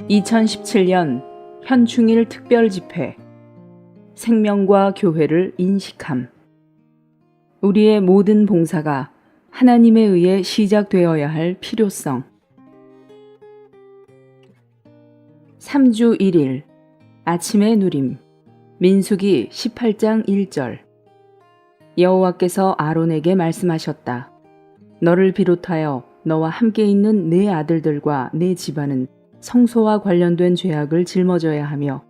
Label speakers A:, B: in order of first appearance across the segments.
A: 2017년 현충일 특별집회 생명과 교회를 인식함. 우리의 모든 봉사가 하나님에 의해 시작되어야 할 필요성. 3주 1일 아침의 누림. 민수기 18장 1절. 여호와께서 아론에게 말씀하셨다. 너를 비롯하여 너와 함께 있는 네 아들들과 네 집안은 성소와 관련된 죄악을 짊어져야 하며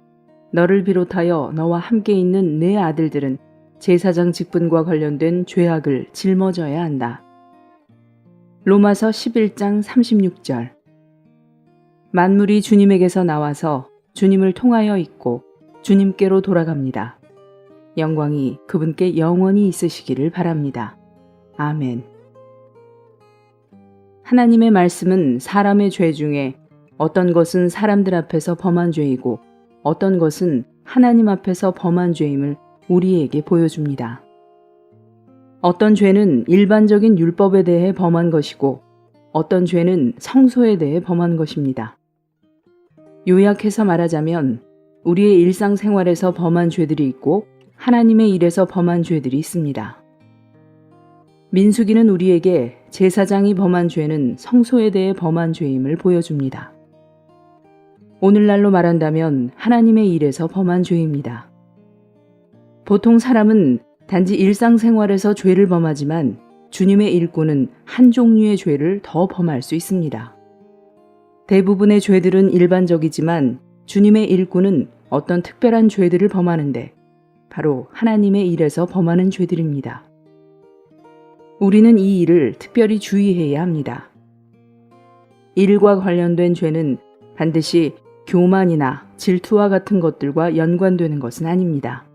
A: 너를 비롯하여 너와 함께 있는 네 아들들은 제사장 직분과 관련된 죄악을 짊어져야 한다. 로마서 11장 36절. 만물이 주님에게서 나와서 주님을 통하여 있고 주님께로 돌아갑니다. 영광이 그분께 영원히 있으시기를 바랍니다. 아멘. 하나님의 말씀은 사람의 죄 중에 어떤 것은 사람들 앞에서 범한 죄이고 어떤 것은 하나님 앞에서 범한 죄임을 우리에게 보여줍니다. 어떤 죄는 일반적인 율법에 대해 범한 것이고 어떤 죄는 성소에 대해 범한 것입니다. 요약해서 말하자면 우리의 일상생활에서 범한 죄들이 있고 하나님의 일에서 범한 죄들이 있습니다. 민수기는 우리에게 제사장이 범한 죄는 성소에 대해 범한 죄임을 보여줍니다. 오늘날로 말한다면 하나님의 일에서 범한 죄입니다. 보통 사람은 단지 일상생활에서 죄를 범하지만 주님의 일꾼은 한 종류의 죄를 더 범할 수 있습니다. 대부분의 죄들은 일반적이지만 주님의 일꾼은 어떤 특별한 죄들을 범하는데 바로 하나님의 일에서 범하는 죄들입니다. 우리는 이 일을 특별히 주의해야 합니다. 일과 관련된 죄는 반드시 교만이나 질투와 같은 것들과 연관되는 것은 아닙니다.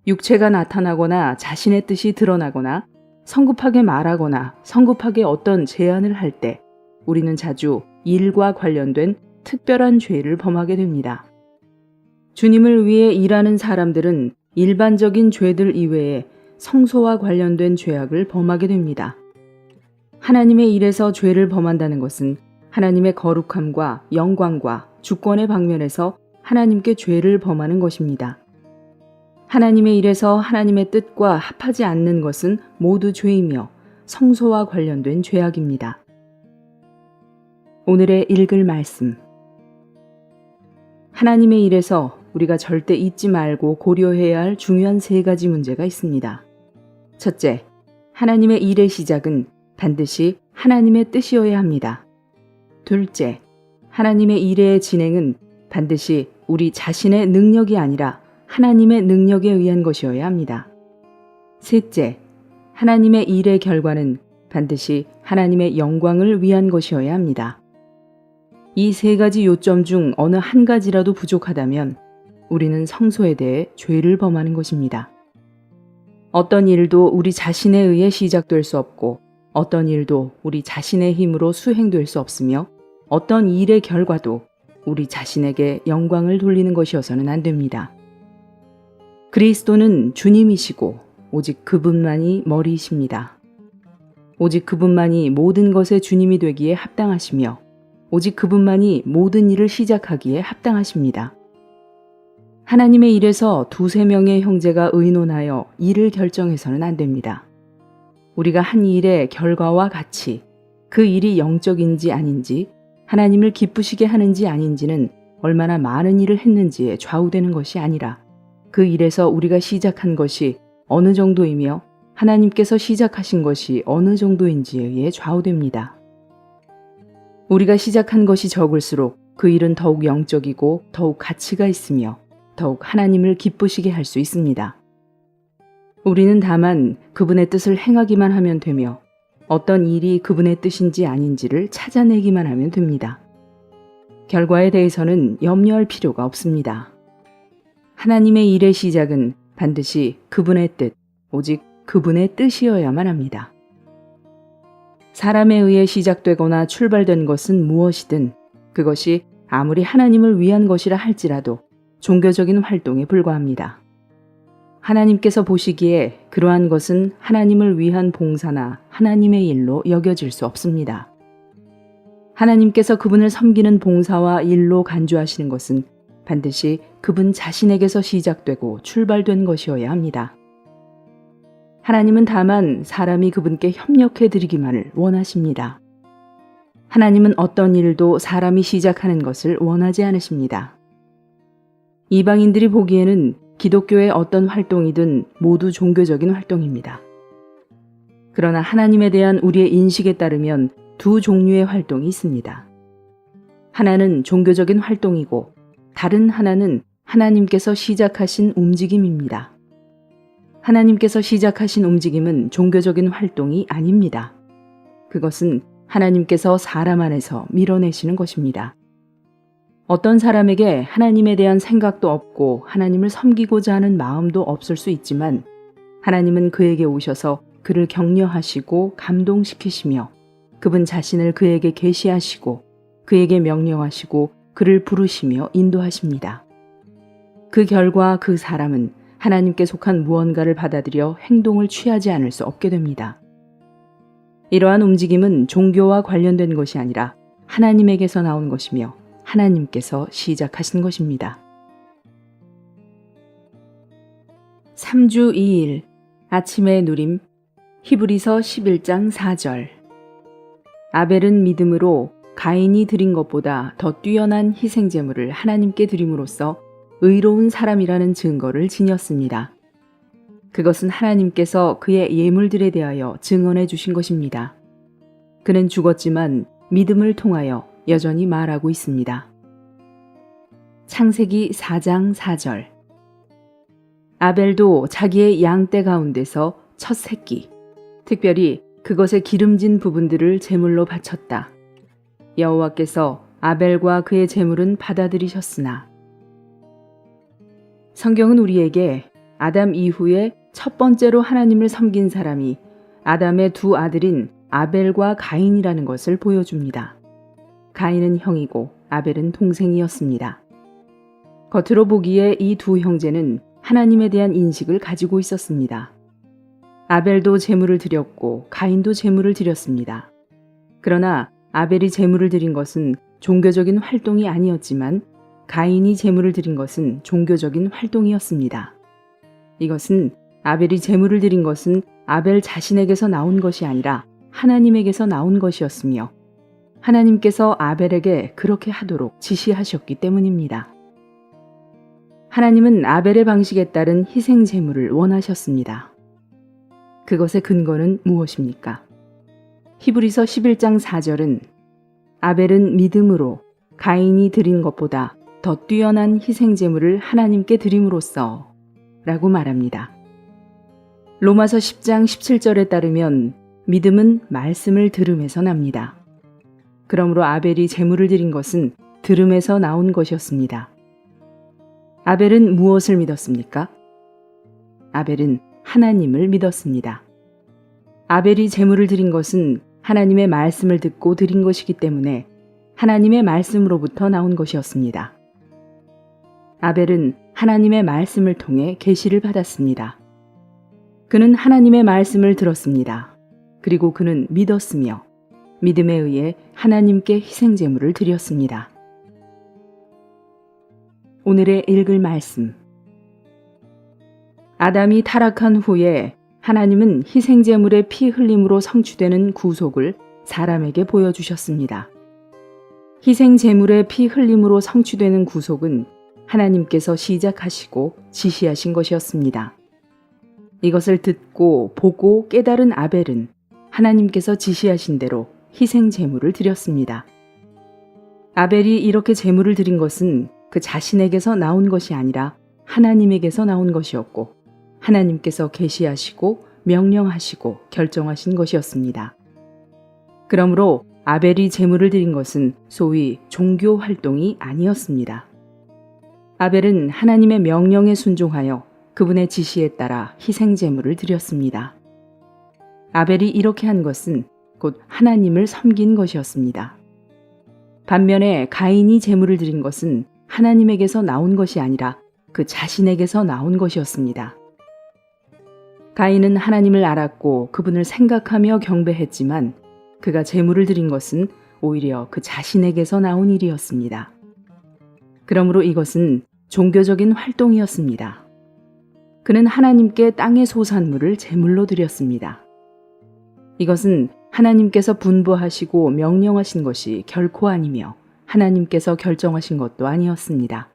A: 육체가 나타나거나 자신의 뜻이 드러나거나 성급하게 말하거나 성급하게 어떤 제안을 할 때 우리는 자주 일과 관련된 특별한 죄를 범하게 됩니다. 주님을 위해 일하는 사람들은 일반적인 죄들 이외에 성소와 관련된 죄악을 범하게 됩니다. 하나님의 일에서 죄를 범한다는 것은 하나님의 거룩함과 영광과 주권의 방면에서 하나님께 죄를 범하는 것입니다. 하나님의 일에서 하나님의 뜻과 합하지 않는 것은 모두 죄이며 성소와 관련된 죄악입니다. 오늘의 읽을 말씀. 하나님의 일에서 우리가 절대 잊지 말고 고려해야 할 중요한 3가지 문제가 있습니다. 첫째, 하나님의 일의 시작은 반드시 하나님의 뜻이어야 합니다. 둘째, 하나님의 일의 진행은 반드시 우리 자신의 능력이 아니라 하나님의 능력에 의한 것이어야 합니다. 셋째, 하나님의 일의 결과는 반드시 하나님의 영광을 위한 것이어야 합니다. 이 3가지 요점 중 어느 한 가지라도 부족하다면 우리는 성소에 대해 죄를 범하는 것입니다. 어떤 일도 우리 자신에 의해 시작될 수 없고 어떤 일도 우리 자신의 힘으로 수행될 수 없으며 어떤 일의 결과도 우리 자신에게 영광을 돌리는 것이어서는 안 됩니다. 그리스도는 주님이시고 오직 그분만이 머리이십니다. 오직 그분만이 모든 것의 주님이 되기에 합당하시며 오직 그분만이 모든 일을 시작하기에 합당하십니다. 하나님의 일에서 2-3명의 형제가 의논하여 일을 결정해서는 안 됩니다. 우리가 한 일의 결과와 같이 그 일이 영적인지 아닌지 하나님을 기쁘시게 하는지 아닌지는 얼마나 많은 일을 했는지에 좌우되는 것이 아니라 그 일에서 우리가 시작한 것이 어느 정도이며 하나님께서 시작하신 것이 어느 정도인지에 의해 좌우됩니다. 우리가 시작한 것이 적을수록 그 일은 더욱 영적이고 더욱 가치가 있으며 더욱 하나님을 기쁘시게 할 수 있습니다. 우리는 다만 그분의 뜻을 행하기만 하면 되며 어떤 일이 그분의 뜻인지 아닌지를 찾아내기만 하면 됩니다. 결과에 대해서는 염려할 필요가 없습니다. 하나님의 일의 시작은 반드시 그분의 뜻, 오직 그분의 뜻이어야만 합니다. 사람에 의해 시작되거나 출발된 것은 무엇이든 그것이 아무리 하나님을 위한 것이라 할지라도 종교적인 활동에 불과합니다. 하나님께서 보시기에 그러한 것은 하나님을 위한 봉사나 하나님의 일로 여겨질 수 없습니다. 하나님께서 그분을 섬기는 봉사와 일로 간주하시는 것은 반드시 그분 자신에게서 시작되고 출발된 것이어야 합니다. 하나님은 다만 사람이 그분께 협력해 드리기만을 원하십니다. 하나님은 어떤 일도 사람이 시작하는 것을 원하지 않으십니다. 이방인들이 보기에는 기독교의 어떤 활동이든 모두 종교적인 활동입니다. 그러나 하나님에 대한 우리의 인식에 따르면 두 종류의 활동이 있습니다. 하나는 종교적인 활동이고 다른 하나는 하나님께서 시작하신 움직임입니다. 하나님께서 시작하신 움직임은 종교적인 활동이 아닙니다. 그것은 하나님께서 사람 안에서 밀어내시는 것입니다. 어떤 사람에게 하나님에 대한 생각도 없고 하나님을 섬기고자 하는 마음도 없을 수 있지만 하나님은 그에게 오셔서 그를 격려하시고 감동시키시며 그분 자신을 그에게 계시하시고 그에게 명령하시고 그를 부르시며 인도하십니다. 그 결과 그 사람은 하나님께 속한 무언가를 받아들여 행동을 취하지 않을 수 없게 됩니다. 이러한 움직임은 종교와 관련된 것이 아니라 하나님에게서 나온 것이며 하나님께서 시작하신 것입니다. 3주 2일 아침의 누림 히브리서 11장 4절 아벨은 믿음으로 가인이 드린 것보다 더 뛰어난 희생제물을 하나님께 드림으로써 의로운 사람이라는 증거를 지녔습니다. 그것은 하나님께서 그의 예물들에 대하여 증언해 주신 것입니다. 그는 죽었지만 믿음을 통하여 여전히 말하고 있습니다. 창세기 4장 4절 아벨도 자기의 양떼 가운데서 첫 새끼, 특별히 그것의 기름진 부분들을 제물로 바쳤다. 여호와께서 아벨과 그의 제물은 받아들이셨으나 성경은 우리에게 아담 이후에 첫 번째로 하나님을 섬긴 사람이 아담의 두 아들인 아벨과 가인이라는 것을 보여줍니다. 가인은 형이고 아벨은 동생이었습니다. 겉으로 보기에 이 두 형제는 하나님에 대한 인식을 가지고 있었습니다. 아벨도 제물을 드렸고 가인도 제물을 드렸습니다. 그러나 아벨이 제물을 드린 것은 종교적인 활동이 아니었지만 가인이 제물을 드린 것은 종교적인 활동이었습니다. 이것은 아벨이 제물을 드린 것은 아벨 자신에게서 나온 것이 아니라 하나님에게서 나온 것이었으며 하나님께서 아벨에게 그렇게 하도록 지시하셨기 때문입니다. 하나님은 아벨의 방식에 따른 희생 제물을 원하셨습니다. 그것의 근거는 무엇입니까? 히브리서 11장 4절은 아벨은 믿음으로 가인이 드린 것보다 더 뛰어난 희생 제물을 하나님께 드림으로써 라고 말합니다. 로마서 10장 17절에 따르면 믿음은 말씀을 들음에서 납니다. 그러므로 아벨이 제물을 드린 것은 들음에서 나온 것이었습니다. 아벨은 무엇을 믿었습니까? 아벨은 하나님을 믿었습니다. 아벨이 제물을 드린 것은 하나님의 말씀을 듣고 드린 것이기 때문에 하나님의 말씀으로부터 나온 것이었습니다. 아벨은 하나님의 말씀을 통해 계시를 받았습니다. 그는 하나님의 말씀을 들었습니다. 그리고 그는 믿었으며 믿음에 의해 하나님께 희생제물을 드렸습니다. 오늘의 읽을 말씀. 아담이 타락한 후에 하나님은 희생제물의 피 흘림으로 성취되는 구속을 사람에게 보여주셨습니다. 희생제물의 피 흘림으로 성취되는 구속은 하나님께서 시작하시고 지시하신 것이었습니다. 이것을 듣고 보고 깨달은 아벨은 하나님께서 지시하신 대로 희생제물을 드렸습니다. 아벨이 이렇게 제물을 드린 것은 그 자신에게서 나온 것이 아니라 하나님에게서 나온 것이었고 하나님께서 계시하시고 명령하시고 결정하신 것이었습니다. 그러므로 아벨이 제물을 드린 것은 소위 종교 활동이 아니었습니다. 아벨은 하나님의 명령에 순종하여 그분의 지시에 따라 희생제물을 드렸습니다. 아벨이 이렇게 한 것은 곧 하나님을 섬긴 것이었습니다. 반면에 가인이 제물을 드린 것은 하나님에게서 나온 것이 아니라 그 자신에게서 나온 것이었습니다. 가인은 하나님을 알았고 그분을 생각하며 경배했지만 그가 제물을 드린 것은 오히려 그 자신에게서 나온 일이었습니다. 그러므로 이것은 종교적인 활동이었습니다. 그는 하나님께 땅의 소산물을 제물로 드렸습니다. 이것은 하나님께서 분부하시고 명령하신 것이 결코 아니며 하나님께서 결정하신 것도 아니었습니다.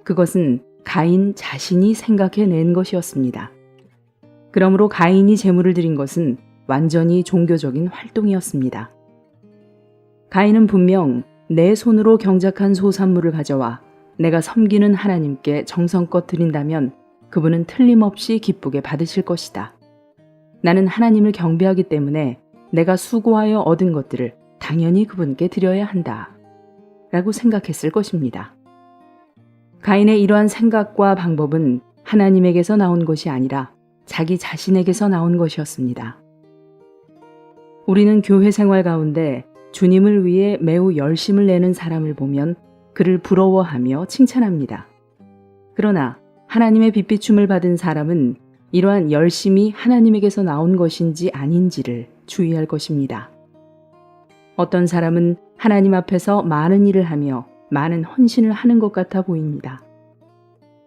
A: 그것은 가인 자신이 생각해낸 것이었습니다. 그러므로 가인이 제물을 드린 것은 완전히 종교적인 활동이었습니다. 가인은 분명 내 손으로 경작한 소산물을 가져와 내가 섬기는 하나님께 정성껏 드린다면 그분은 틀림없이 기쁘게 받으실 것이다. 나는 하나님을 경배하기 때문에 내가 수고하여 얻은 것들을 당연히 그분께 드려야 한다. 라고 생각했을 것입니다. 가인의 이러한 생각과 방법은 하나님에게서 나온 것이 아니라 자기 자신에게서 나온 것이었습니다. 우리는 교회 생활 가운데 주님을 위해 매우 열심을 내는 사람을 보면 그를 부러워하며 칭찬합니다. 그러나 하나님의 빛비춤을 받은 사람은 이러한 열심이 하나님에게서 나온 것인지 아닌지를 주의할 것입니다. 어떤 사람은 하나님 앞에서 많은 일을 하며 많은 헌신을 하는 것 같아 보입니다.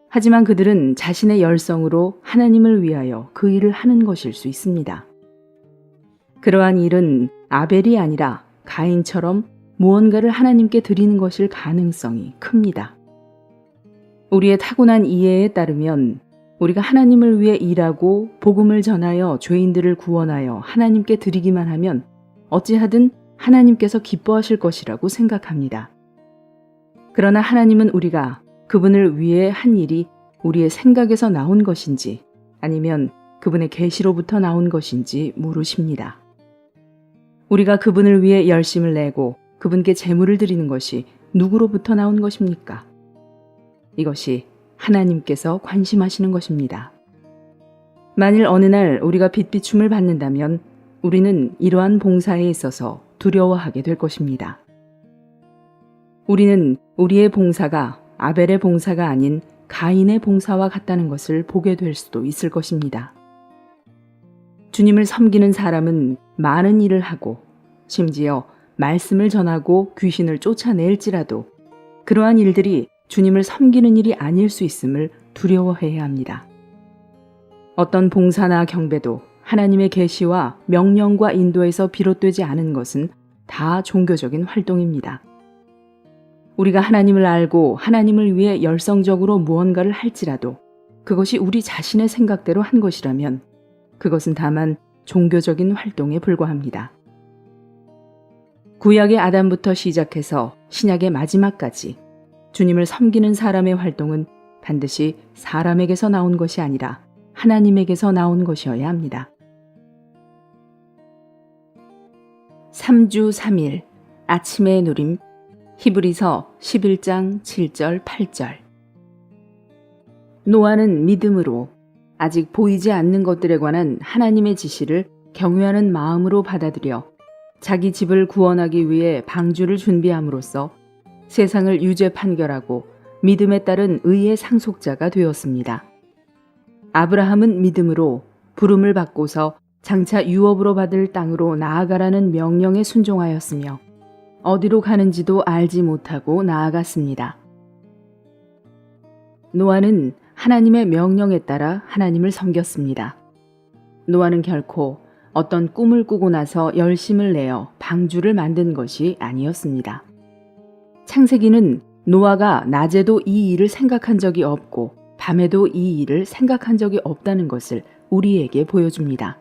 A: 하지만 그들은 자신의 열성으로 하나님을 위하여 그 일을 하는 것일 수 있습니다. 그러한 일은 아벨이 아니라 가인처럼 무언가를 하나님께 드리는 것일 가능성이 큽니다. 우리의 타고난 이해에 따르면 우리가 하나님을 위해 일하고 복음을 전하여 죄인들을 구원하여 하나님께 드리기만 하면 어찌하든 하나님께서 기뻐하실 것이라고 생각합니다. 그러나 하나님은 우리가 그분을 위해 한 일이 우리의 생각에서 나온 것인지 아니면 그분의 계시로부터 나온 것인지 물으십니다. 우리가 그분을 위해 열심을 내고 그분께 제물을 드리는 것이 누구로부터 나온 것입니까? 이것이 하나님께서 관심하시는 것입니다. 만일 어느 날 우리가 빛비춤을 받는다면 우리는 이러한 봉사에 있어서 두려워하게 될 것입니다. 우리는 우리의 봉사가 아벨의 봉사가 아닌 가인의 봉사와 같다는 것을 보게 될 수도 있을 것입니다. 주님을 섬기는 사람은 많은 일을 하고 심지어 말씀을 전하고 귀신을 쫓아낼지라도 그러한 일들이 주님을 섬기는 일이 아닐 수 있음을 두려워해야 합니다. 어떤 봉사나 경배도 하나님의 계시와 명령과 인도에서 비롯되지 않은 것은 다 종교적인 활동입니다. 우리가 하나님을 알고 하나님을 위해 열성적으로 무언가를 할지라도 그것이 우리 자신의 생각대로 한 것이라면 그것은 다만 종교적인 활동에 불과합니다. 구약의 아담부터 시작해서 신약의 마지막까지 주님을 섬기는 사람의 활동은 반드시 사람에게서 나온 것이 아니라 하나님에게서 나온 것이어야 합니다. 3주 3일 아침의 누림 히브리서 11장 7절 8절 노아는 믿음으로 아직 보이지 않는 것들에 관한 하나님의 지시를 경외하는 마음으로 받아들여 자기 집을 구원하기 위해 방주를 준비함으로써 세상을 유죄 판결하고 믿음에 따른 의의 상속자가 되었습니다. 아브라함은 믿음으로 부름을 받고서 장차 유업으로 받을 땅으로 나아가라는 명령에 순종하였으며 어디로 가는지도 알지 못하고 나아갔습니다. 노아는 하나님의 명령에 따라 하나님을 섬겼습니다. 노아는 결코 어떤 꿈을 꾸고 나서 열심을 내어 방주를 만든 것이 아니었습니다. 창세기는 노아가 낮에도 이 일을 생각한 적이 없고 밤에도 이 일을 생각한 적이 없다는 것을 우리에게 보여줍니다.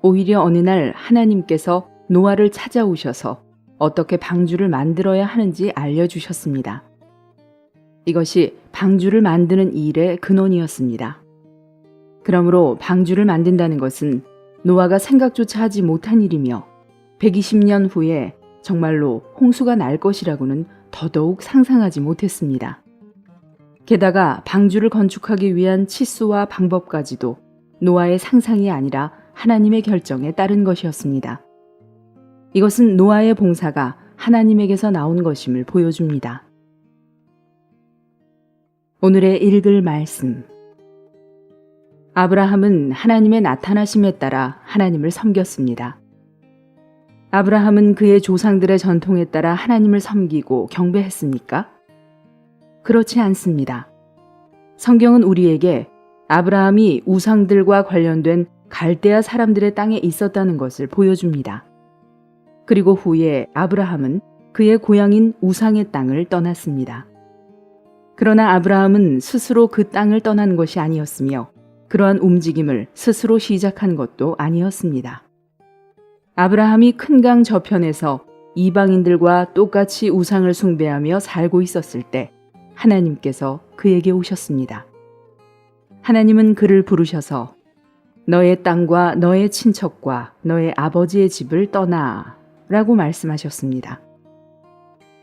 A: 오히려 어느 날 하나님께서 노아를 찾아오셔서 어떻게 방주를 만들어야 하는지 알려주셨습니다. 이것이 방주를 만드는 일의 근원이었습니다. 그러므로 방주를 만든다는 것은 노아가 생각조차 하지 못한 일이며 120년 후에 정말로 홍수가 날 것이라고는 더더욱 상상하지 못했습니다. 게다가 방주를 건축하기 위한 치수와 방법까지도 노아의 상상이 아니라 하나님의 결정에 따른 것이었습니다. 이것은 노아의 봉사가 하나님에게서 나온 것임을 보여줍니다. 오늘의 읽을 말씀. 아브라함은 하나님의 나타나심에 따라 하나님을 섬겼습니다. 아브라함은 그의 조상들의 전통에 따라 하나님을 섬기고 경배했습니까? 그렇지 않습니다. 성경은 우리에게 아브라함이 우상들과 관련된 갈대아 사람들의 땅에 있었다는 것을 보여줍니다. 그리고 후에 아브라함은 그의 고향인 우상의 땅을 떠났습니다. 그러나 아브라함은 스스로 그 땅을 떠난 것이 아니었으며 그러한 움직임을 스스로 시작한 것도 아니었습니다. 아브라함이 큰 강 저편에서 이방인들과 똑같이 우상을 숭배하며 살고 있었을 때 하나님께서 그에게 오셨습니다. 하나님은 그를 부르셔서 너의 땅과 너의 친척과 너의 아버지의 집을 떠나 라고 말씀하셨습니다.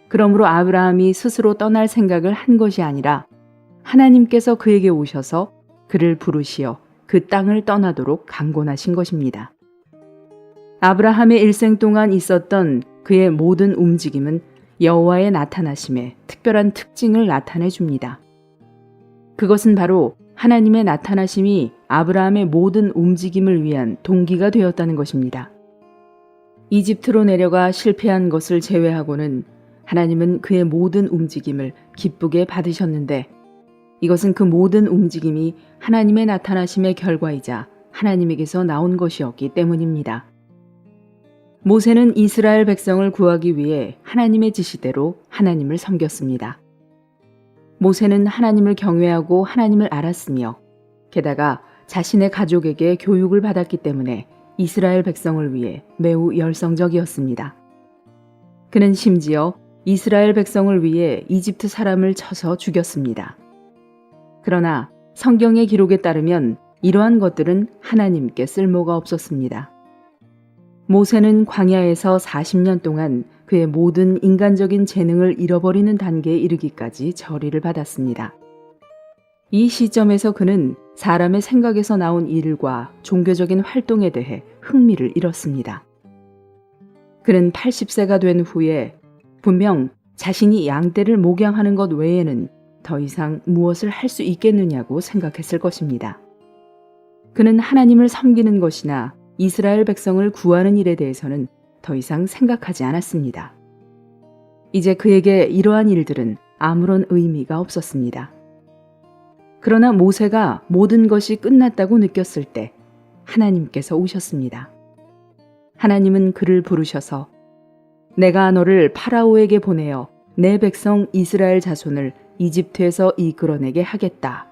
A: 그러므로 아브라함이 스스로 떠날 생각을 한 것이 아니라 하나님께서 그에게 오셔서 그를 부르시어 그 땅을 떠나도록 강권하신 것입니다. 아브라함의 일생 동안 있었던 그의 모든 움직임은 여호와의 나타나심에 특별한 특징을 나타내 줍니다. 그것은 바로 하나님의 나타나심이 아브라함의 모든 움직임을 위한 동기가 되었다는 것입니다. 이집트로 내려가 실패한 것을 제외하고는 하나님은 그의 모든 움직임을 기쁘게 받으셨는데 이것은 그 모든 움직임이 하나님의 나타나심의 결과이자 하나님에게서 나온 것이었기 때문입니다. 모세는 이스라엘 백성을 구하기 위해 하나님의 지시대로 하나님을 섬겼습니다. 모세는 하나님을 경외하고 하나님을 알았으며 게다가 자신의 가족에게 교육을 받았기 때문에 이스라엘 백성을 위해 매우 열성적이었습니다. 그는 심지어 이스라엘 백성을 위해 이집트 사람을 쳐서 죽였습니다. 그러나 성경의 기록에 따르면 이러한 것들은 하나님께 쓸모가 없었습니다. 모세는 광야에서 40년 동안 그의 모든 인간적인 재능을 잃어버리는 단계에 이르기까지 저리를 받았습니다. 이 시점에서 그는 사람의 생각에서 나온 일과 종교적인 활동에 대해 흥미를 잃었습니다. 그는 80세가 된 후에 분명 자신이 양떼를 목양하는 것 외에는 더 이상 무엇을 할 수 있겠느냐고 생각했을 것입니다. 그는 하나님을 섬기는 것이나 이스라엘 백성을 구하는 일에 대해서는 더 이상 생각하지 않았습니다. 이제 그에게 이러한 일들은 아무런 의미가 없었습니다. 그러나 모세가 모든 것이 끝났다고 느꼈을 때 하나님께서 오셨습니다. 하나님은 그를 부르셔서 내가 너를 파라오에게 보내어 내 백성 이스라엘 자손을 이집트에서 이끌어내게 하겠다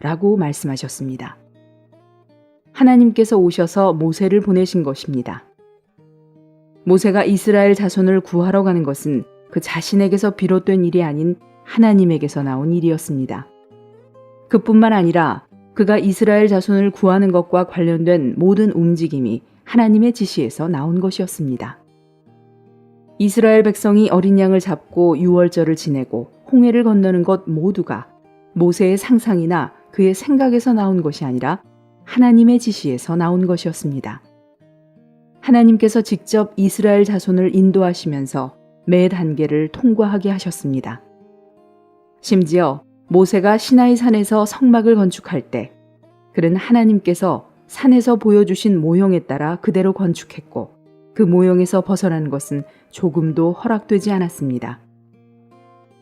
A: 라고 말씀하셨습니다. 하나님께서 오셔서 모세를 보내신 것입니다. 모세가 이스라엘 자손을 구하러 가는 것은 그 자신에게서 비롯된 일이 아닌 하나님에게서 나온 일이었습니다. 그뿐만 아니라 그가 이스라엘 자손을 구하는 것과 관련된 모든 움직임이 하나님의 지시에서 나온 것이었습니다. 이스라엘 백성이 어린 양을 잡고 유월절을 지내고 홍해를 건너는 것 모두가 모세의 상상이나 그의 생각에서 나온 것이 아니라 하나님의 지시에서 나온 것이었습니다. 하나님께서 직접 이스라엘 자손을 인도하시면서 매 단계를 통과하게 하셨습니다. 심지어 모세가 시나이 산에서 성막을 건축할 때 그는 하나님께서 산에서 보여주신 모형에 따라 그대로 건축했고 그 모형에서 벗어난 것은 조금도 허락되지 않았습니다.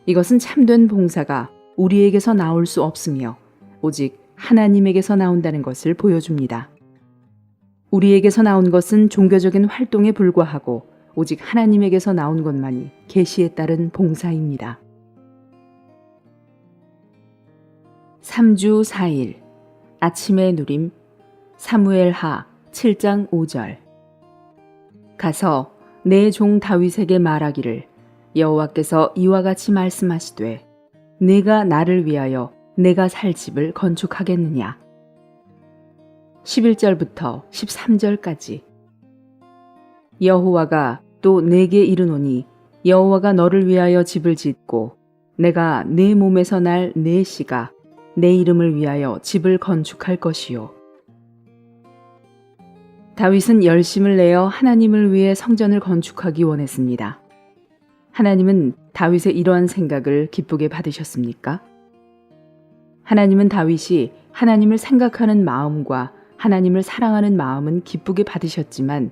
A: 이것은 참된 봉사가 우리에게서 나올 수 없으며 오직 하나님에게서 나온다는 것을 보여줍니다. 우리에게서 나온 것은 종교적인 활동에 불과하고 오직 하나님에게서 나온 것만이 계시에 따른 봉사입니다. 3주 4일 아침의 누림 사무엘하 7장 5절 가서 내 종 다윗에게 말하기를 여호와께서 이와 같이 말씀하시되 네가 나를 위하여 내가 살 집을 건축하겠느냐. 11절부터 13절까지 여호와가 또 내게 이르노니 여호와가 너를 위하여 집을 짓고 내가 네 몸에서 날 네 씨가 내 이름을 위하여 집을 건축할 것이요. 다윗은 열심을 내어 하나님을 위해 성전을 건축하기 원했습니다. 하나님은 다윗의 이러한 생각을 기쁘게 받으셨습니까? 하나님은 다윗이 하나님을 생각하는 마음과 하나님을 사랑하는 마음은 기쁘게 받으셨지만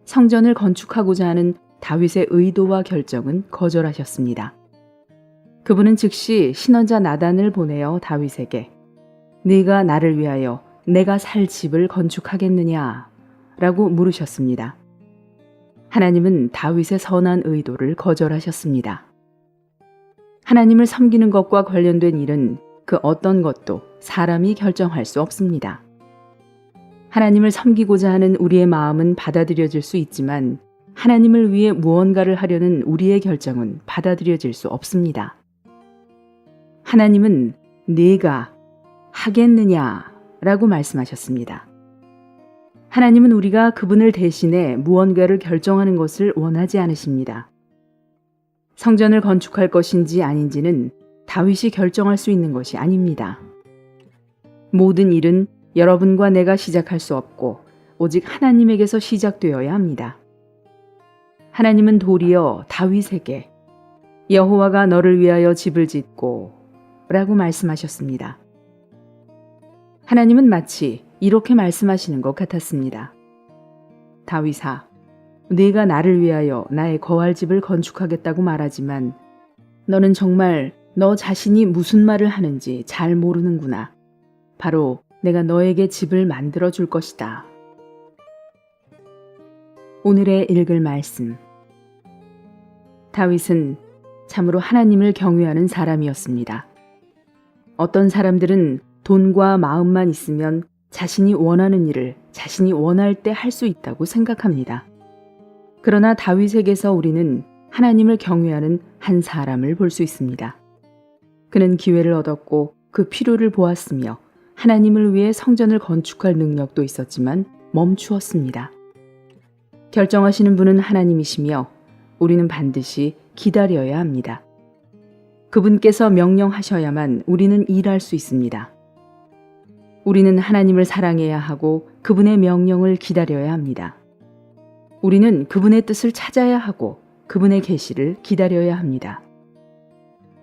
A: 성전을 건축하고자 하는 다윗의 의도와 결정은 거절하셨습니다. 그분은 즉시 신원자 나단을 보내어 다윗에게 네가 나를 위하여 내가 살 집을 건축하겠느냐? 라고 물으셨습니다. 하나님은 다윗의 선한 의도를 거절하셨습니다. 하나님을 섬기는 것과 관련된 일은 그 어떤 것도 사람이 결정할 수 없습니다. 하나님을 섬기고자 하는 우리의 마음은 받아들여질 수 있지만 하나님을 위해 무언가를 하려는 우리의 결정은 받아들여질 수 없습니다. 하나님은 네가 하겠느냐라고 말씀하셨습니다. 하나님은 우리가 그분을 대신해 무언가를 결정하는 것을 원하지 않으십니다. 성전을 건축할 것인지 아닌지는 다윗이 결정할 수 있는 것이 아닙니다. 모든 일은 여러분과 내가 시작할 수 없고 오직 하나님에게서 시작되어야 합니다. 하나님은 도리어 다윗에게 여호와가 너를 위하여 집을 짓고 라고 말씀하셨습니다. 하나님은 마치 이렇게 말씀하시는 것 같았습니다. 다윗아, 네가 나를 위하여 나의 거할 집을 건축하겠다고 말하지만 너는 정말 너 자신이 무슨 말을 하는지 잘 모르는구나. 바로 내가 너에게 집을 만들어 줄 것이다. 오늘의 읽을 말씀. 다윗은 참으로 하나님을 경외하는 사람이었습니다. 어떤 사람들은 돈과 마음만 있으면 자신이 원하는 일을 자신이 원할 때 할 수 있다고 생각합니다. 그러나 다윗에게서 우리는 하나님을 경외하는 한 사람을 볼 수 있습니다. 그는 기회를 얻었고 그 필요를 보았으며 하나님을 위해 성전을 건축할 능력도 있었지만 멈추었습니다. 결정하시는 분은 하나님이시며 우리는 반드시 기다려야 합니다. 그분께서 명령하셔야만 우리는 일할 수 있습니다. 우리는 하나님을 사랑해야 하고 그분의 명령을 기다려야 합니다. 우리는 그분의 뜻을 찾아야 하고 그분의 계시를 기다려야 합니다.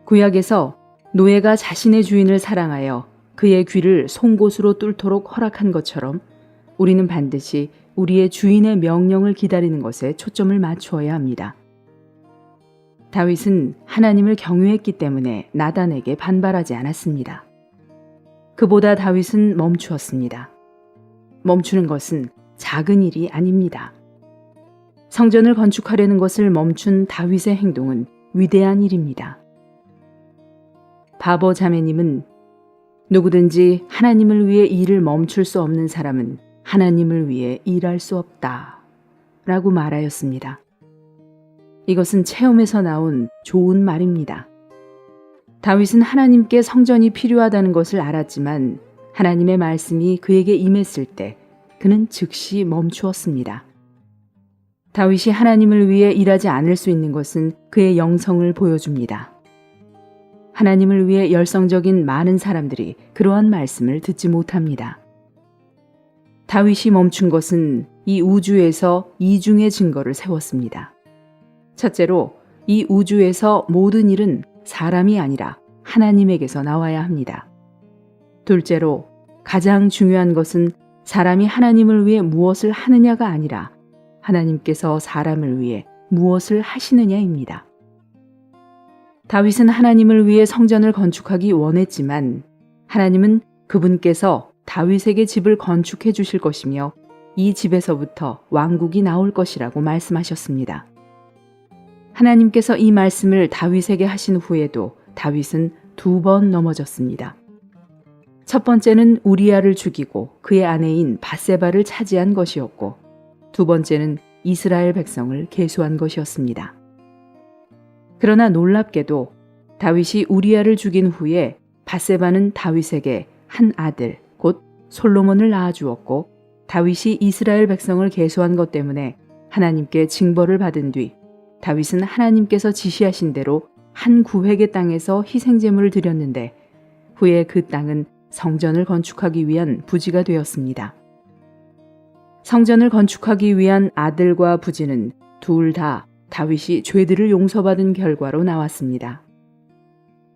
A: 구약에서 노예가 자신의 주인을 사랑하여 그의 귀를 송곳으로 뚫도록 허락한 것처럼 우리는 반드시 우리의 주인의 명령을 기다리는 것에 초점을 맞추어야 합니다. 다윗은 하나님을 경외했기 때문에 나단에게 반발하지 않았습니다. 그보다 다윗은 멈추었습니다. 멈추는 것은 작은 일이 아닙니다. 성전을 건축하려는 것을 멈춘 다윗의 행동은 위대한 일입니다. 바보 자매님은 누구든지 하나님을 위해 일을 멈출 수 없는 사람은 하나님을 위해 일할 수 없다 라고 말하였습니다. 이것은 체험에서 나온 좋은 말입니다. 다윗은 하나님께 성전이 필요하다는 것을 알았지만 하나님의 말씀이 그에게 임했을 때 그는 즉시 멈추었습니다. 다윗이 하나님을 위해 일하지 않을 수 있는 것은 그의 영성을 보여줍니다. 하나님을 위해 열성적인 많은 사람들이 그러한 말씀을 듣지 못합니다. 다윗이 멈춘 것은 이 우주에서 이중의 증거를 세웠습니다. 첫째로, 이 우주에서 모든 일은 사람이 아니라 하나님에게서 나와야 합니다. 둘째로, 가장 중요한 것은 사람이 하나님을 위해 무엇을 하느냐가 아니라 하나님께서 사람을 위해 무엇을 하시느냐입니다. 다윗은 하나님을 위해 성전을 건축하기 원했지만 하나님은 그분께서 다윗에게 집을 건축해 주실 것이며 이 집에서부터 왕국이 나올 것이라고 말씀하셨습니다. 하나님께서 이 말씀을 다윗에게 하신 후에도 다윗은 2번 넘어졌습니다. 첫 번째는 우리아를 죽이고 그의 아내인 밧세바를 차지한 것이었고, 두 번째는 이스라엘 백성을 계수한 것이었습니다. 그러나 놀랍게도 다윗이 우리아를 죽인 후에 밧세바는 다윗에게 한 아들 곧 솔로몬을 낳아주었고, 다윗이 이스라엘 백성을 계수한 것 때문에 하나님께 징벌을 받은 뒤 다윗은 하나님께서 지시하신 대로 한 구획의 땅에서 희생제물을 드렸는데 후에 그 땅은 성전을 건축하기 위한 부지가 되었습니다. 성전을 건축하기 위한 아들과 부지는 둘 다 다윗이 죄들을 용서받은 결과로 나왔습니다.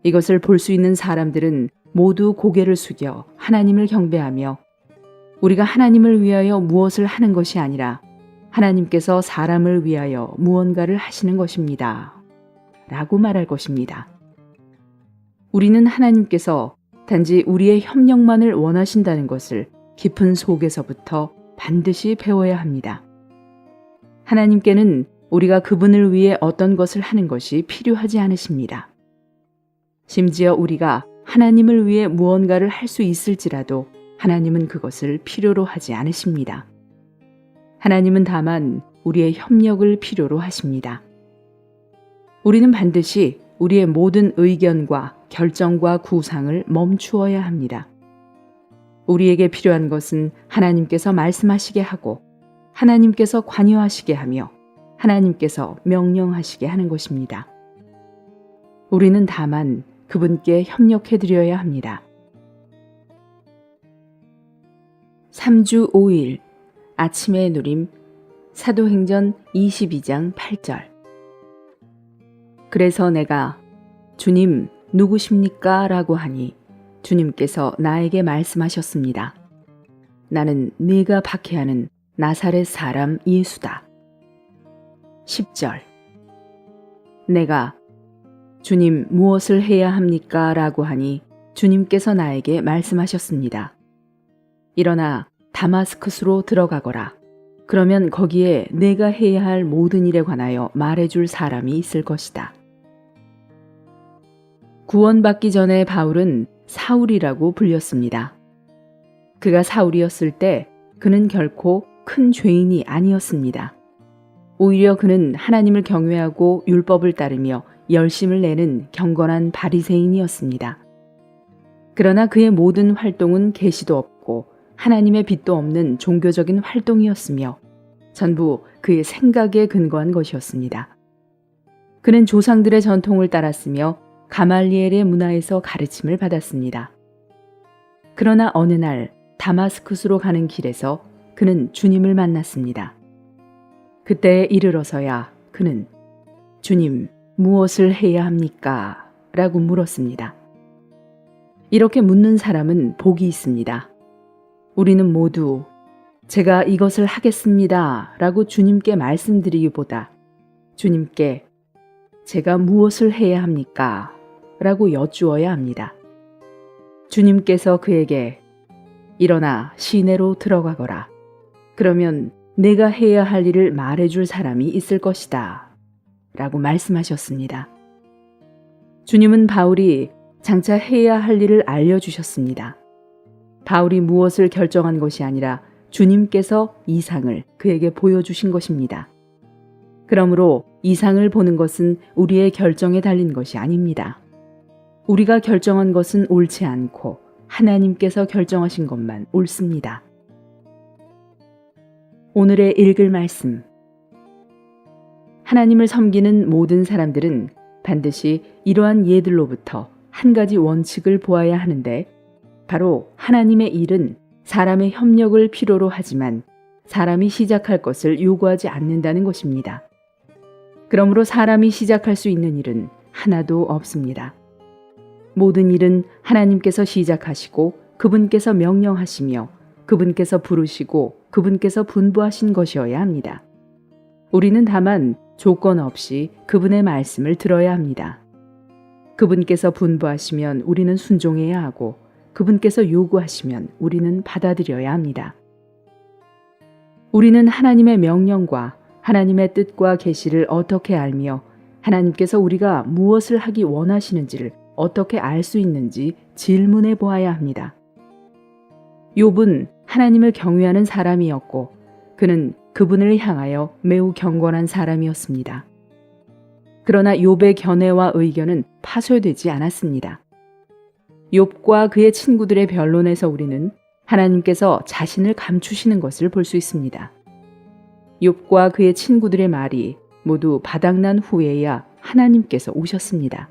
A: 이것을 볼 수 있는 사람들은 모두 고개를 숙여 하나님을 경배하며 우리가 하나님을 위하여 무엇을 하는 것이 아니라 하나님께서 사람을 위하여 무언가를 하시는 것입니다. 라고 말할 것입니다. 우리는 하나님께서 단지 우리의 협력만을 원하신다는 것을 깊은 속에서부터 반드시 배워야 합니다. 하나님께는 우리가 그분을 위해 어떤 것을 하는 것이 필요하지 않으십니다. 심지어 우리가 하나님을 위해 무언가를 할 수 있을지라도 하나님은 그것을 필요로 하지 않으십니다. 하나님은 다만 우리의 협력을 필요로 하십니다. 우리는 반드시 우리의 모든 의견과 결정과 구상을 멈추어야 합니다. 우리에게 필요한 것은 하나님께서 말씀하시게 하고 하나님께서 관여하시게 하며 하나님께서 명령하시게 하는 것입니다. 우리는 다만 그분께 협력해 드려야 합니다. 3주 5일 아침의 누림 사도행전 22장 8절. 그래서 내가 주님 누구십니까? 라고 하니 주님께서 나에게 말씀하셨습니다. 나는 네가 박해하는 나사렛 사람 예수다. 10절. 내가 주님 무엇을 해야 합니까? 라고 하니 주님께서 나에게 말씀하셨습니다. 일어나 다마스쿠스로 들어가거라. 그러면 거기에 내가 해야 할 모든 일에 관하여 말해줄 사람이 있을 것이다. 구원받기 전에 바울은 사울이라고 불렸습니다. 그가 사울이었을 때 그는 결코 큰 죄인이 아니었습니다. 오히려 그는 하나님을 경외하고 율법을 따르며 열심을 내는 경건한 바리새인이었습니다. 그러나 그의 모든 활동은 계시도 없고 하나님의 빛도 없는 종교적인 활동이었으며 전부 그의 생각에 근거한 것이었습니다. 그는 조상들의 전통을 따랐으며 가말리엘의 문화에서 가르침을 받았습니다. 그러나 어느 날 다마스쿠스로 가는 길에서 그는 주님을 만났습니다. 그때에 이르러서야 그는 주님 무엇을 해야 합니까? 라고 물었습니다. 이렇게 묻는 사람은 복이 있습니다. 우리는 모두 제가 이것을 하겠습니다 라고 주님께 말씀드리기보다 주님께 제가 무엇을 해야 합니까? 라고 여쭈어야 합니다. 주님께서 그에게 일어나 시내로 들어가거라. 그러면 내가 해야 할 일을 말해줄 사람이 있을 것이다. 라고 말씀하셨습니다. 주님은 바울이 장차 해야 할 일을 알려주셨습니다. 바울이 무엇을 결정한 것이 아니라 주님께서 이상을 그에게 보여주신 것입니다. 그러므로 이상을 보는 것은 우리의 결정에 달린 것이 아닙니다. 우리가 결정한 것은 옳지 않고 하나님께서 결정하신 것만 옳습니다. 오늘의 읽을 말씀. 하나님을 섬기는 모든 사람들은 반드시 이러한 예들로부터 한 가지 원칙을 보아야 하는데 바로 하나님의 일은 사람의 협력을 필요로 하지만 사람이 시작할 것을 요구하지 않는다는 것입니다. 그러므로 사람이 시작할 수 있는 일은 하나도 없습니다. 모든 일은 하나님께서 시작하시고 그분께서 명령하시며 그분께서 부르시고 그분께서 분부하신 것이어야 합니다. 우리는 다만 조건 없이 그분의 말씀을 들어야 합니다. 그분께서 분부하시면 우리는 순종해야 하고 그분께서 요구하시면 우리는 받아들여야 합니다. 우리는 하나님의 명령과 하나님의 뜻과 계시를 어떻게 알며 하나님께서 우리가 무엇을 하기 원하시는지를 어떻게 알 수 있는지 질문해 보아야 합니다. 욥은 하나님을 경외하는 사람이었고 그는 그분을 향하여 매우 경건한 사람이었습니다. 그러나 욥의 견해와 의견은 파쇄되지 않았습니다. 욥과 그의 친구들의 변론에서 우리는 하나님께서 자신을 감추시는 것을 볼 수 있습니다. 욥과 그의 친구들의 말이 모두 바닥난 후에야 하나님께서 오셨습니다.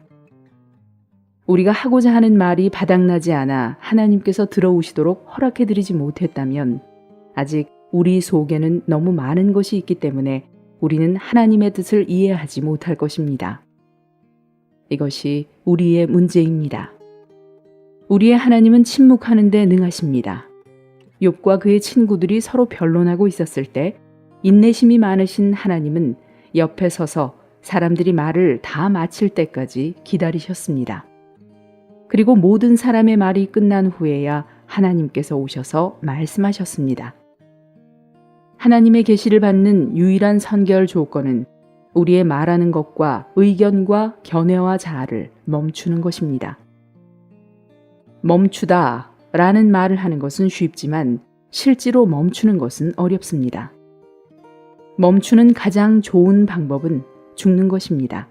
A: 우리가 하고자 하는 말이 바닥나지 않아 하나님께서 들어오시도록 허락해드리지 못했다면 아직 우리 속에는 너무 많은 것이 있기 때문에 우리는 하나님의 뜻을 이해하지 못할 것입니다. 이것이 우리의 문제입니다. 우리의 하나님은 침묵하는 데 능하십니다. 욥과 그의 친구들이 서로 변론하고 있었을 때 인내심이 많으신 하나님은 옆에 서서 사람들이 말을 다 마칠 때까지 기다리셨습니다. 그리고 모든 사람의 말이 끝난 후에야 하나님께서 오셔서 말씀하셨습니다. 하나님의 계시를 받는 유일한 선결 조건은 우리의 말하는 것과 의견과 견해와 자아를 멈추는 것입니다. 멈추다 라는 말을 하는 것은 쉽지만 실제로 멈추는 것은 어렵습니다. 멈추는 가장 좋은 방법은 죽는 것입니다.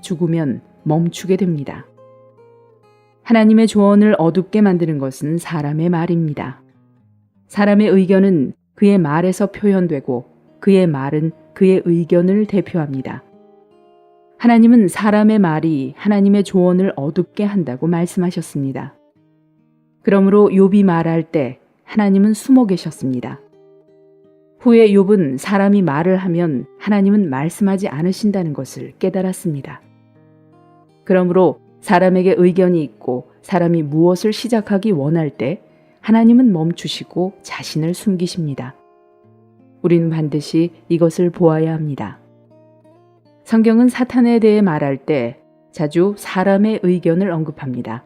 A: 죽으면 멈추게 됩니다. 하나님의 조언을 어둡게 만드는 것은 사람의 말입니다. 사람의 의견은 그의 말에서 표현되고 그의 말은 그의 의견을 대표합니다. 하나님은 사람의 말이 하나님의 조언을 어둡게 한다고 말씀하셨습니다. 그러므로 욥이 말할 때 하나님은 숨어 계셨습니다. 후에 욥은 사람이 말을 하면 하나님은 말씀하지 않으신다는 것을 깨달았습니다. 그러므로 사람에게 의견이 있고 사람이 무엇을 시작하기 원할 때 하나님은 멈추시고 자신을 숨기십니다. 우리는 반드시 이것을 보아야 합니다. 성경은 사탄에 대해 말할 때 자주 사람의 의견을 언급합니다.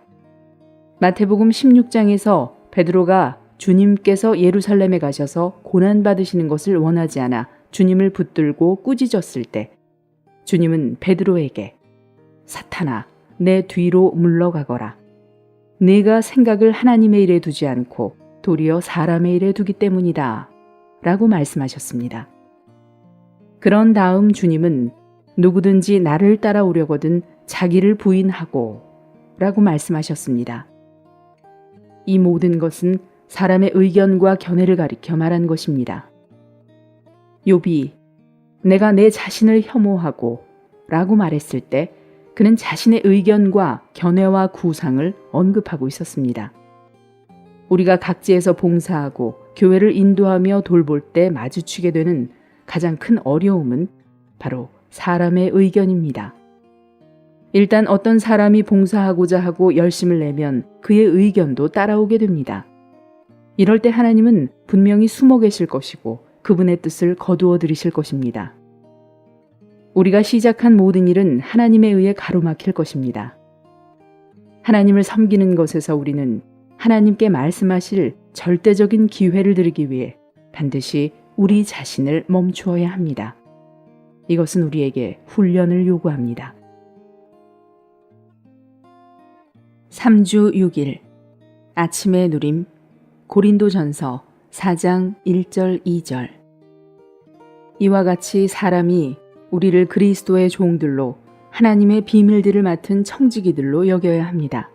A: 마태복음 16장에서 베드로가 주님께서 예루살렘에 가셔서 고난받으시는 것을 원하지 않아 주님을 붙들고 꾸짖었을 때 주님은 베드로에게 사탄아 내 뒤로 물러가거라. 네가 생각을 하나님의 일에 두지 않고 도리어 사람의 일에 두기 때문이다 라고 말씀하셨습니다. 그런 다음 주님은 누구든지 나를 따라오려거든 자기를 부인하고 라고 말씀하셨습니다. 이 모든 것은 사람의 의견과 견해를 가리켜 말한 것입니다. 욥이 내가 내 자신을 혐오하고 라고 말했을 때 그는 자신의 의견과 견해와 구상을 언급하고 있었습니다. 우리가 각지에서 봉사하고 교회를 인도하며 돌볼 때 마주치게 되는 가장 큰 어려움은 바로 사람의 의견입니다. 일단 어떤 사람이 봉사하고자 하고 열심을 내면 그의 의견도 따라오게 됩니다. 이럴 때 하나님은 분명히 숨어 계실 것이고 그분의 뜻을 거두어 들이실 것입니다. 우리가 시작한 모든 일은 하나님에 의해 가로막힐 것입니다. 하나님을 섬기는 것에서 우리는 하나님께 말씀하실 절대적인 기회를 드리기 위해 반드시 우리 자신을 멈추어야 합니다. 이것은 우리에게 훈련을 요구합니다. 3주 6일 아침의 누림 고린도전서 4장 1절 2절 이와 같이 사람이 우리를 그리스도의 종들로 하나님의 비밀들을 맡은 청지기들로 여겨야 합니다.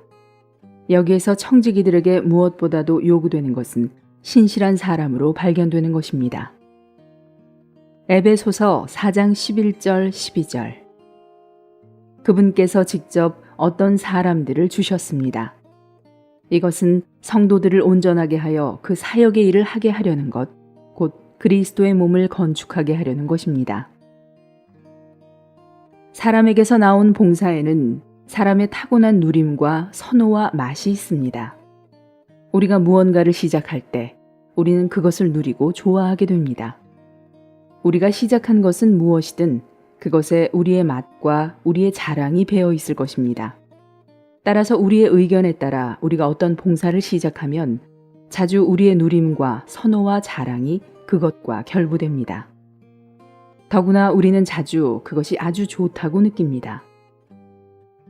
A: 여기에서 청지기들에게 무엇보다도 요구되는 것은 신실한 사람으로 발견되는 것입니다. 에베소서 4장 11절 12절 그분께서 직접 어떤 사람들을 주셨습니다. 이것은 성도들을 온전하게 하여 그 사역의 일을 하게 하려는 것, 곧 그리스도의 몸을 건축하게 하려는 것입니다. 사람에게서 나온 봉사에는 사람의 타고난 누림과 선호와 맛이 있습니다. 우리가 무언가를 시작할 때 우리는 그것을 누리고 좋아하게 됩니다. 우리가 시작한 것은 무엇이든 그것에 우리의 맛과 우리의 자랑이 배어 있을 것입니다. 따라서 우리의 의견에 따라 우리가 어떤 봉사를 시작하면 자주 우리의 누림과 선호와 자랑이 그것과 결부됩니다. 더구나 우리는 자주 그것이 아주 좋다고 느낍니다.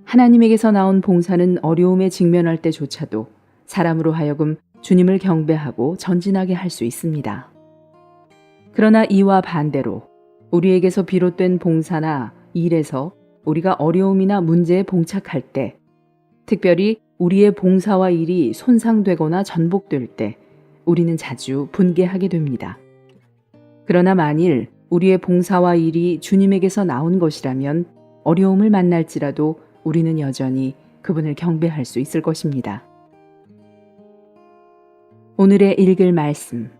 A: 하나님에게서 나온 봉사는 어려움에 직면할 때조차도 사람으로 하여금 주님을 경배하고 전진하게 할 수 있습니다. 그러나 이와 반대로 우리에게서 비롯된 봉사나 일에서 우리가 어려움이나 문제에 봉착할 때, 특별히 우리의 봉사와 일이 손상되거나 전복될 때 우리는 자주 분개하게 됩니다. 그러나 만일 우리의 봉사와 일이 주님에게서 나온 것이라면 어려움을 만날지라도 우리는 여전히 그분을 경배할 수 있을 것입니다. 오늘의 읽을 말씀.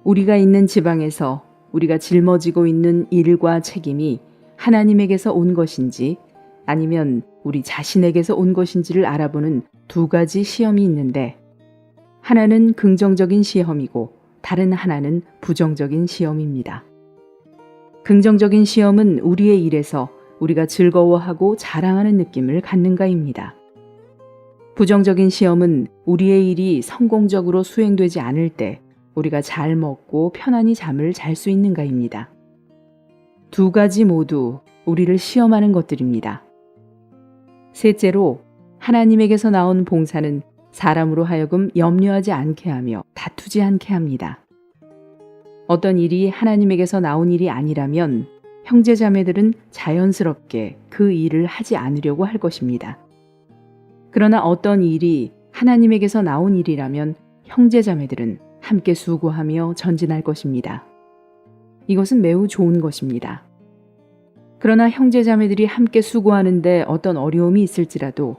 A: 우리가 있는 지방에서 우리가 짊어지고 있는 일과 책임이 하나님에게서 온 것인지 아니면 우리 자신에게서 온 것인지를 알아보는 두 가지 시험이 있는데, 하나는 긍정적인 시험이고 다른 하나는 부정적인 시험입니다. 긍정적인 시험은 우리의 일에서 우리가 즐거워하고 자랑하는 느낌을 갖는가입니다. 부정적인 시험은 우리의 일이 성공적으로 수행되지 않을 때 우리가 잘 먹고 편안히 잠을 잘 수 있는가입니다. 두 가지 모두 우리를 시험하는 것들입니다. 셋째로, 하나님에게서 나온 봉사는 사람으로 하여금 염려하지 않게 하며 다투지 않게 합니다. 어떤 일이 하나님에게서 나온 일이 아니라면 형제자매들은 자연스럽게 그 일을 하지 않으려고 할 것입니다. 그러나 어떤 일이 하나님에게서 나온 일이라면 형제자매들은 함께 수고하며 전진할 것입니다. 이것은 매우 좋은 것입니다. 그러나 형제자매들이 함께 수고하는데 어떤 어려움이 있을지라도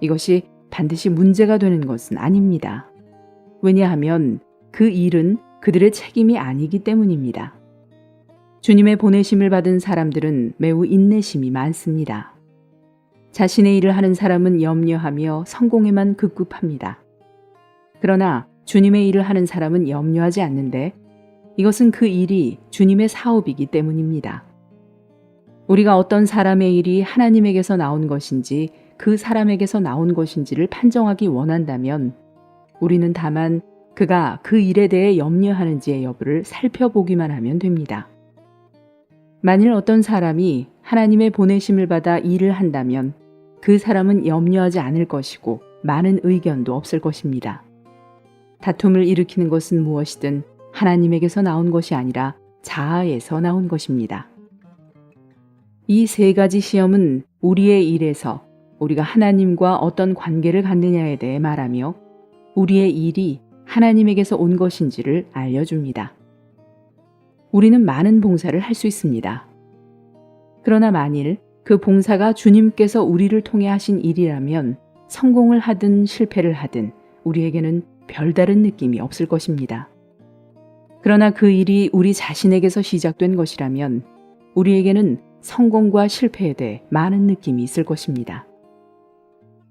A: 이것이 반드시 문제가 되는 것은 아닙니다. 왜냐하면 그 일은 그들의 책임이 아니기 때문입니다. 주님의 보내심을 받은 사람들은 매우 인내심이 많습니다. 자신의 일을 하는 사람은 염려하며 성공에만 급급합니다. 그러나 주님의 일을 하는 사람은 염려하지 않는데 이것은 그 일이 주님의 사업이기 때문입니다. 우리가 어떤 사람의 일이 하나님에게서 나온 것인지 그 사람에게서 나온 것인지를 판정하기 원한다면 우리는 다만 그가 그 일에 대해 염려하는지의 여부를 살펴보기만 하면 됩니다. 만일 어떤 사람이 하나님의 보내심을 받아 일을 한다면 그 사람은 염려하지 않을 것이고 많은 의견도 없을 것입니다. 다툼을 일으키는 것은 무엇이든 하나님에게서 나온 것이 아니라 자아에서 나온 것입니다. 이 세 가지 시험은 우리의 일에서 우리가 하나님과 어떤 관계를 갖느냐에 대해 말하며 우리의 일이 하나님에게서 온 것인지를 알려줍니다. 우리는 많은 봉사를 할 수 있습니다. 그러나 만일 그 봉사가 주님께서 우리를 통해 하신 일이라면 성공을 하든 실패를 하든 우리에게는 별다른 느낌이 없을 것입니다. 그러나 그 일이 우리 자신에게서 시작된 것이라면 우리에게는 성공과 실패에 대해 많은 느낌이 있을 것입니다.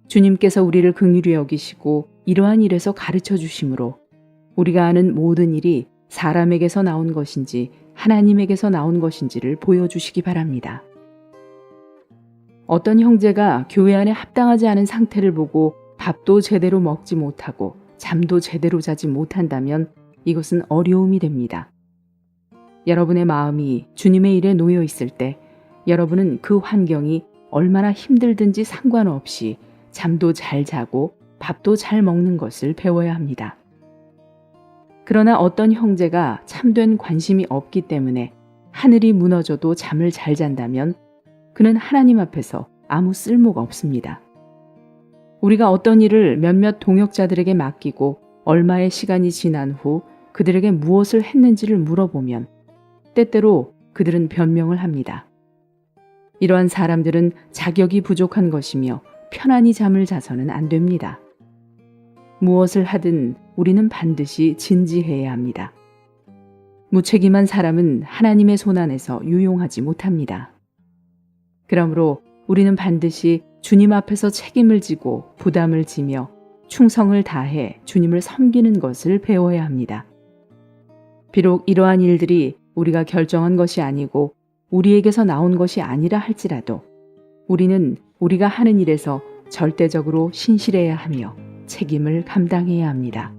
A: 주님께서 우리를 긍휼히 여기시고 이러한 일에서 가르쳐 주심으로 우리가 하는 모든 일이 사람에게서 나온 것인지 하나님에게서 나온 것인지를 보여주시기 바랍니다. 어떤 형제가 교회 안에 합당하지 않은 상태를 보고 밥도 제대로 먹지 못하고 잠도 제대로 자지 못한다면 이것은 어려움이 됩니다. 여러분의 마음이 주님의 일에 놓여 있을 때 여러분은 그 환경이 얼마나 힘들든지 상관없이 잠도 잘 자고 밥도 잘 먹는 것을 배워야 합니다. 그러나 어떤 형제가 참된 관심이 없기 때문에 하늘이 무너져도 잠을 잘 잔다면 그는 하나님 앞에서 아무 쓸모가 없습니다. 우리가 어떤 일을 몇몇 동역자들에게 맡기고 얼마의 시간이 지난 후 그들에게 무엇을 했는지를 물어보면 때때로 그들은 변명을 합니다. 이러한 사람들은 자격이 부족한 것이며 편안히 잠을 자서는 안 됩니다. 무엇을 하든 우리는 반드시 진지해야 합니다. 무책임한 사람은 하나님의 손안에서 유용하지 못합니다. 그러므로 우리는 반드시 주님 앞에서 책임을 지고 부담을 지며 충성을 다해 주님을 섬기는 것을 배워야 합니다. 비록 이러한 일들이 우리가 결정한 것이 아니고 우리에게서 나온 것이 아니라 할지라도 우리는 우리가 하는 일에서 절대적으로 신실해야 하며 책임을 감당해야 합니다.